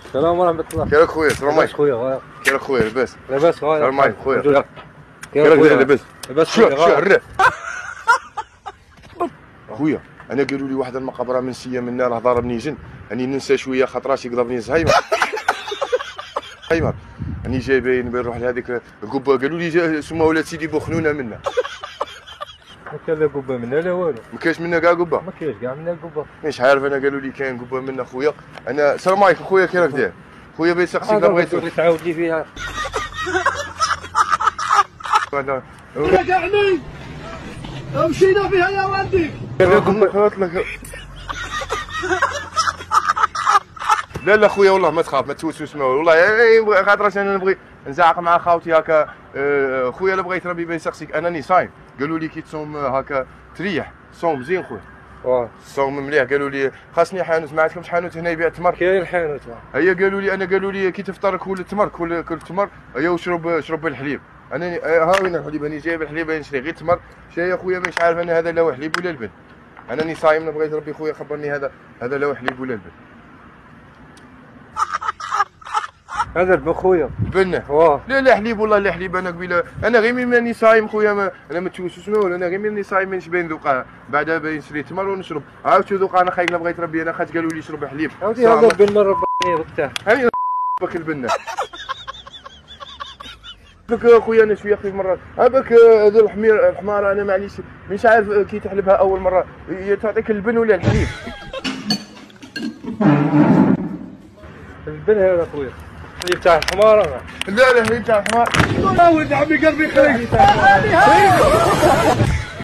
السلام ورحمة الله. كيفك خويا؟ السلام عليكم خويا. كيفك خويا؟ لاباس؟ لاباس خويا. السلام عليكم خويا. كيفك لاباس؟ لاباس شو عرف خويا. انا قالوا لي واحد المقبره منسيه من راه ضربني جن، راني ننسى شويه خاطراشي يقلبني زهايمر. زهايمر راني جاي باين نروح لهذيك القبه، قالوا لي سما ولاد سيدي بوخنونه منا. ما كان لا قبه منا لا والو. ما كاينش منا كاع قبه؟ ما كاينش كاع منا قبه. مش عارف انا، قالوا لي كاين قبه منا خويا. انا السلام عليكم خويا، كي راك داير؟ خويا بغيت نسقسيك لا بغيت تعاود لي فيها. رجعني مشينا فيها يا ولدي. لا لا خويا والله ما تخاف، ما توسوس ما والله، خاطر انا نبغي نزعق مع خاوتي هكا. خويا لا بغيت ربي بين نسقسيك، انني صايم. قالوا لي كي تصوم هكا تريح، صوم مزيان خويا. الصوم مليح. قالوا لي خاصني حانوت، ما عندكمش حانوت هنا يبيع التمر؟ كاين حانوت. هيا قالوا لي انا، قالوا لي كي تفطر كل التمر، كل التمر هيا وشرب الحليب. انا ها وين الحليب؟ راني جايب الحليب نشري غير تمر. شاي يا خويا مش عارف انا هذا لا حليب ولا لبن. انني صايم، بغيت ربي خويا خبرني هذا لا حليب ولا لبن. هذا البن خويا. البن؟ لا حليب والله لا حليب. انا قبيله انا غير من ماني صايم خويا، انا ما توسوس ما ولا، انا غير ماني صايم مانيش باين ذوقها. بعدا باين نشري تمر ونشرب. عاود شو ذوق انا خايف لا بغيت ربي، انا خاطر قالوا لي شرب حليب. عاودي هذا البن ربي وقتها. هاني بك البن. بك خويا انا شويه خفيف مرات. بك هذا الحمار انا معليش مش عارف كي تحلبها اول مره تعطيك البن ولا الحليب. البن هذا خويا الحليب تاع الحمار. لا الحليب تاع الحمار. ولد عمي قلبي خليك.